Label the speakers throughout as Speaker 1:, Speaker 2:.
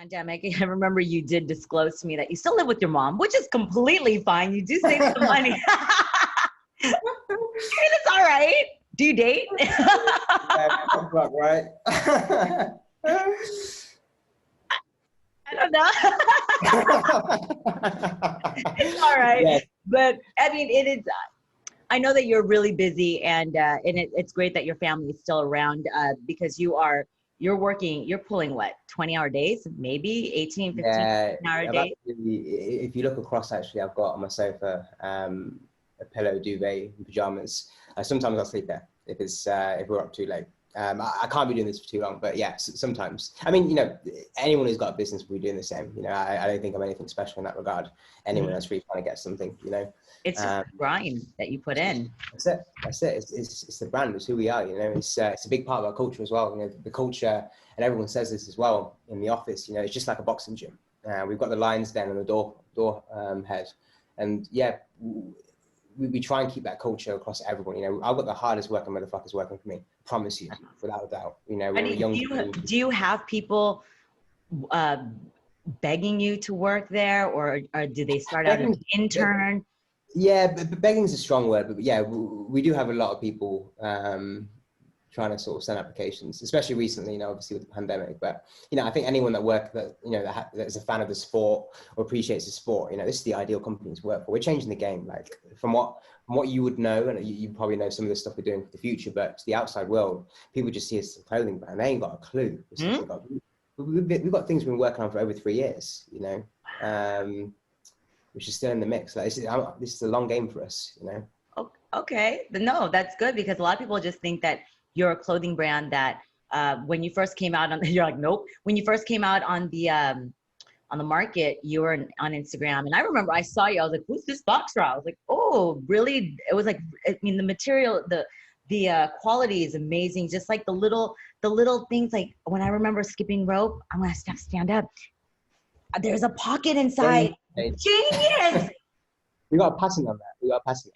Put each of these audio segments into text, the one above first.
Speaker 1: pandemic, I remember you did disclose to me that you still live with your mom, which is completely fine. You do save some money. And it's all right. Do you date?
Speaker 2: Right.
Speaker 1: I don't know. It's all right. Yes. But I mean, it is, I know that you're really busy, and it's great that your family is still around, because you're working, you're pulling what, 20-hour days, maybe 18, 15-hour days?
Speaker 2: If you look across, actually, I've got on my sofa a pillow, duvet, and pajamas. Sometimes I'll sleep there if we're up too late. I can't be doing this for too long, but yeah, sometimes. I mean, anyone who's got a business will be doing the same. I don't think I'm anything special in that regard. Anyone that's really trying to get something,
Speaker 1: It's just the grind that you put in.
Speaker 2: That's it. It's the brand. It's who we are. It's a big part of our culture as well. The culture, and everyone says this as well in the office. It's just like a boxing gym. We've got the lines down on the door head, and yeah. We try and keep that culture across everyone. I've got the hardest working motherfuckers working for me. I promise you, without a doubt.
Speaker 1: Do you have people begging you to work there, or do they start out as an intern?
Speaker 2: Yeah, but begging is a strong word. But yeah, we do have a lot of people trying to sort of send applications, especially recently, obviously with the pandemic. But, I think anyone that that is a fan of the sport or appreciates the sport, this is the ideal company to work for. We're changing the game. Like from what you would know, and you probably know some of the stuff we're doing for the future, but to the outside world, people just see us as a clothing brand. They ain't got a clue. We've got things we've been working on for over 3 years, which is still in the mix. Like, this is a long game for us,
Speaker 1: Okay. No, that's good, because a lot of people just think that you're a clothing brand that when you first came out you're like, nope. When you first came out on the market, you were on Instagram. And I remember I saw you, I was like, who's this BOXRAW? I was like, oh, really? It was like, I mean, the material, the quality is amazing. Just like the little things, like when I remember skipping rope, I'm going to stand up. There's a pocket inside. Genius.
Speaker 2: We got a patent on that.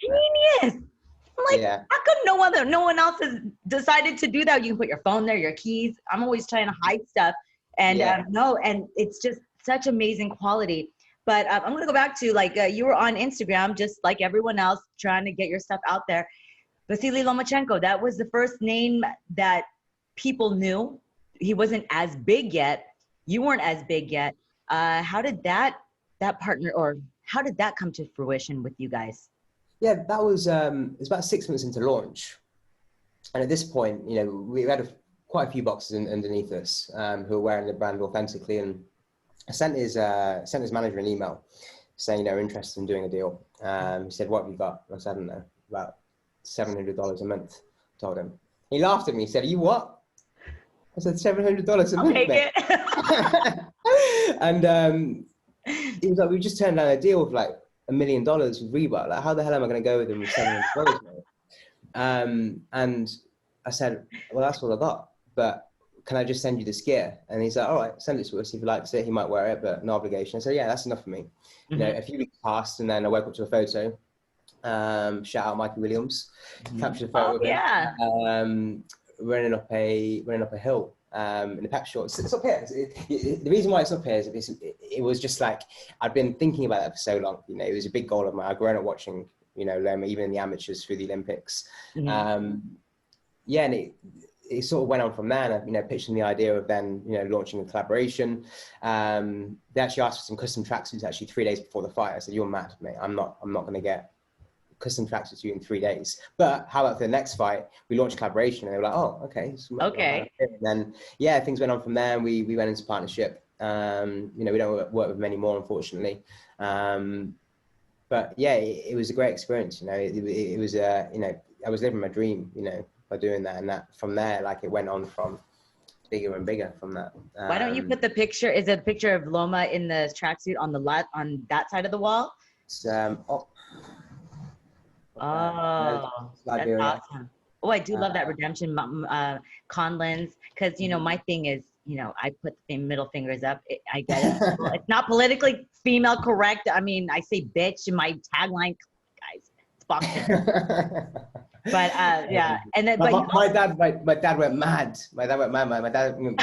Speaker 1: Genius. I'm like, yeah. How come no one else has decided to do that? You can put your phone there, your keys. I'm always trying to hide stuff, and and it's just such amazing quality. But I'm gonna go back to you were on Instagram just like everyone else, trying to get your stuff out there. Vasily Lomachenko, that was the first name that people knew. He wasn't as big yet. You weren't as big yet. How did that partner, or how did that come to fruition with you guys?
Speaker 2: Yeah, that was it's about 6 months into launch, and at this point, we had quite a few boxers underneath us who were wearing the brand authentically, and I sent his manager an email saying, interested in doing a deal. He said, "What have you got?" I said, "I don't know, about $700 a month." Told him. He laughed at me. He said, "Are you what?" I said, $700 a month.
Speaker 1: Take it.
Speaker 2: And he was like, "We just turned down a deal of like $1 million with Reebok. Like, how the hell am I going to go with them with $700, mate?" And I said, "Well, that's all I got, but can I just send you this gear?" And he's like, "All right, send it to us. If he likes it, he might wear it, but no obligation." I said, "Yeah, that's enough for me." Mm-hmm. A few weeks passed, and then I woke up to a photo. Shout out Mikey Williams. Captured a photo of him. Running up a hill. In the pep shorts. It's up here. The reason why it's up here is it was just like, I'd been thinking about that for so long. It was a big goal of mine. I've grown up watching, Loma, even in the amateurs through the Olympics. Mm-hmm. And it sort of went on from there. And pitching the idea of then, launching a collaboration. They actually asked for some custom tracksuits actually 3 days before the fight. I said, "You're mad, mate. I'm not going to get custom tracksuits to you in 3 days. But how about for the next fight, we launched a collaboration?" And they were like, "Oh, okay."
Speaker 1: Okay.
Speaker 2: And then, things went on from there, and we went into partnership. We don't work with them anymore, unfortunately. But yeah, it was a great experience. It was, I was living my dream, by doing that. And that from there, it went on from bigger and bigger from that.
Speaker 1: Why don't you put the picture, is it a picture of Loma in the tracksuit on that side of the wall?
Speaker 2: It's,
Speaker 1: that's awesome. Oh, I do love that redemption Conlins, because my thing is, I put the middle fingers up. I get it. It's not politically female correct. I mean, I say bitch in my tagline, guys. It's boxing. But yeah, and then
Speaker 2: my dad went mad. My dad went mad. My dad went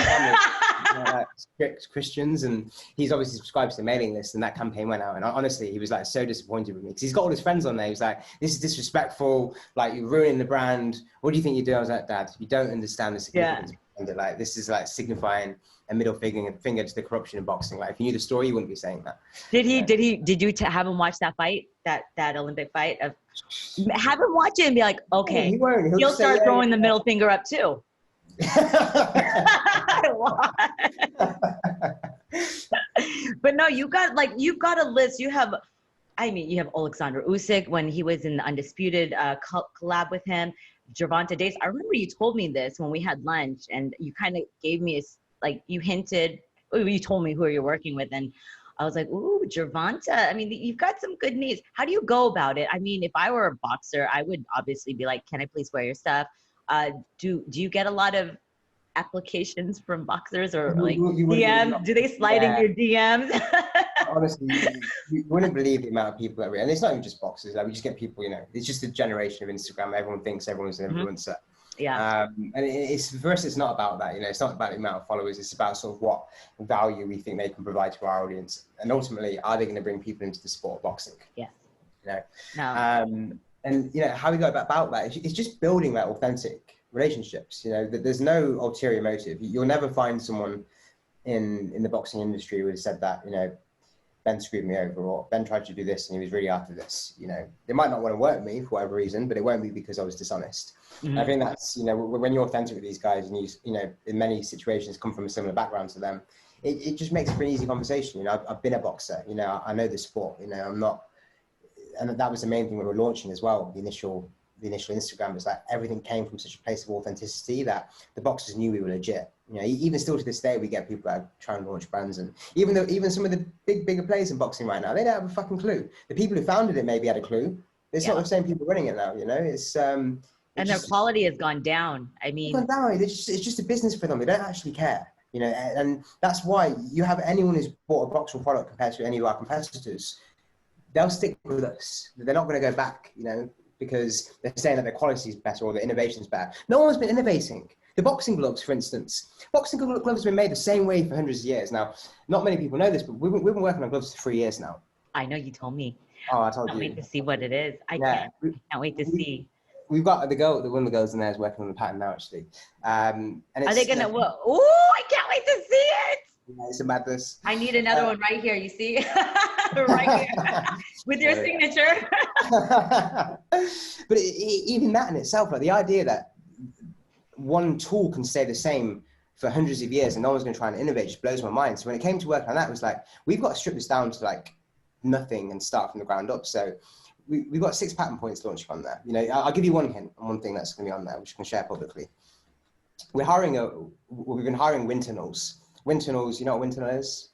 Speaker 2: like strict Christians, and he's obviously subscribed to the mailing list, and that campaign went out. And honestly, he was like so disappointed with me because he's got all his friends on there. He was like, "This is disrespectful. Like, you're ruining the brand. What do you think you're doing?" I was like, "Dad, you don't understand the significance behind it. Like, this is like signifying a middle finger to the corruption in boxing. Like, if you knew the story, you wouldn't be saying that."
Speaker 1: Did you have him watch that fight, that Olympic fight? Have him watch it and be like, okay,
Speaker 2: he won't.
Speaker 1: He'll start throwing the middle finger up too. But no, you've got a list. You have Alexander Usyk when he was in the Undisputed collab with him. Gervonta Davis. I remember you told me this when we had lunch, and you kind of gave me you hinted. You told me who you're working with, and I was like, ooh, Gervonta. I mean, you've got some good needs. How do you go about it? I mean, if I were a boxer, I would obviously be like, can I please wear your stuff? Do you get a lot of applications from boxers, or like DMs? Do they slide in your DMs?
Speaker 2: Honestly, you wouldn't believe the amount of people that and it's not even just boxers. Like, we just get people, it's just a generation of Instagram. Everyone thinks everyone's an influencer.
Speaker 1: Yeah.
Speaker 2: And it's for us, it's not about that. It's not about the amount of followers. It's about sort of what value we think they can provide to our audience, and ultimately, are they going to bring people into the sport of boxing?
Speaker 1: Yes.
Speaker 2: No. And how we go about that, it's just building that authentic relationships. There's no ulterior motive. You'll never find someone in the boxing industry who has said that, Ben screwed me over, or Ben tried to do this and he was really after this. They might not want to work with me for whatever reason, but it won't be because I was dishonest. Mm-hmm. I think that's, when you're authentic with these guys and you in many situations come from a similar background to them, it just makes for an easy conversation. I've been a boxer, I know the sport, I'm not, and that was the main thing we were launching as well. The initial Instagram was like, everything came from such a place of authenticity that the boxers knew we were legit. Even still to this day, we get people that are trying to launch brands, and even some of the bigger players in boxing right now, they don't have a fucking clue. The people who founded it maybe had a clue. It's not the same people running it now. It's and
Speaker 1: their quality has gone down. I mean,
Speaker 2: it's gone down. It's just a business for them. They don't actually care. And that's why you have anyone who's bought a boxing product compared to any of our competitors, they'll stick with us. They're not going to go back. Because they're saying that their quality is better or the innovation is better. No one's been innovating. The boxing gloves, for instance, boxing gloves have been made the same way for hundreds of years. Now, not many people know this, but we've been working on gloves for 3 years now.
Speaker 1: I know, you told me.
Speaker 2: Oh, I told you.
Speaker 1: I can't wait to see what it is. I can't wait to see.
Speaker 2: We've got one of the girls in there is working on the pattern now, actually. And
Speaker 1: are they gonna? Oh, I can't wait to see it.
Speaker 2: Yeah, it's a madness.
Speaker 1: I need another one right here. You see, right here with your signature.
Speaker 2: But even that in itself, like the idea that one tool can stay the same for hundreds of years and no one's going to try and innovate just blows my mind. So when it came to work on that, it was like, we've got to strip this down to like nothing and start from the ground up. So we've got 6 patent points launching on there. I'll give you one hint on one thing that's going to be on there, which I can share publicly. We've been hiring wind tunnels. Wind tunnels, you know what wind tunnel is?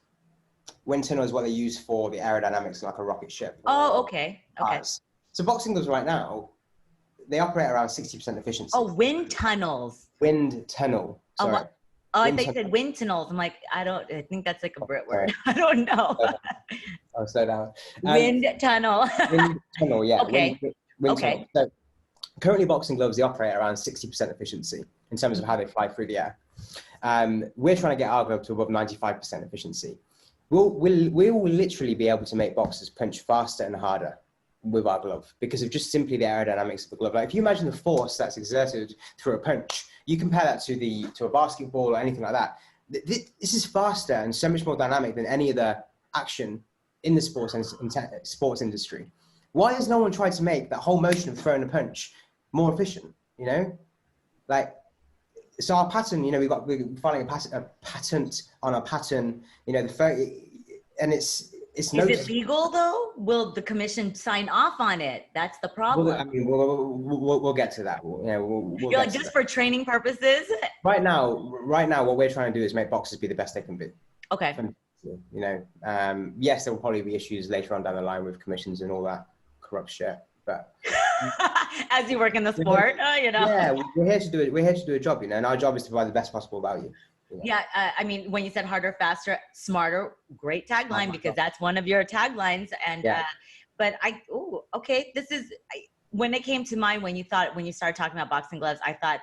Speaker 2: Wind tunnel is what they use for the aerodynamics of like a rocket ship.
Speaker 1: Oh, okay. Okay.
Speaker 2: So boxing gloves right now, they operate around 60% efficiency.
Speaker 1: Oh, wind tunnels.
Speaker 2: Wind tunnel. Sorry.
Speaker 1: I thought you said wind tunnels. I'm like, I think that's like a Brit word. I don't know.
Speaker 2: Oh, slow down.
Speaker 1: Wind tunnel.
Speaker 2: Wind tunnel, yeah.
Speaker 1: Okay.
Speaker 2: Wind tunnel. So currently boxing gloves, they operate around 60% efficiency in terms of how they fly through the air. We're trying to get our glove to above 95% efficiency. We will literally be able to make boxers punch faster and harder with our glove because of just simply the aerodynamics of the glove. Like if you imagine the force that's exerted through a punch, you compare that to a basketball or anything like that. This is faster and so much more dynamic than any other action in the sports industry. Why has no one tried to make that whole motion of throwing a punch more efficient? So our pattern, we're filing a patent on our pattern, and it's
Speaker 1: Is it legal though? Will the commission sign off on it? That's the problem.
Speaker 2: We'll get to that. We'll
Speaker 1: You're like, just for training purposes?
Speaker 2: Right now, what we're trying to do is make boxers be the best they can be.
Speaker 1: Okay.
Speaker 2: Yes, there will probably be issues later on down the line with commissions and all that corrupt shit, but
Speaker 1: as you work in the sport,
Speaker 2: Yeah, we're here to do it. We're here to do a job, and our job is to provide the best possible value.
Speaker 1: Yeah, I mean, when you said harder, faster, smarter, great tagline, because that's one of your taglines. And okay, this is when it came to mind when you started talking about boxing gloves. I thought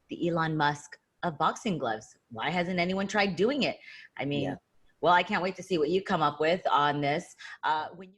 Speaker 1: the Elon Musk of boxing gloves. Why hasn't anyone tried doing it? I mean,
Speaker 2: Yeah.
Speaker 1: well, I can't wait to see what you come up with on this. When you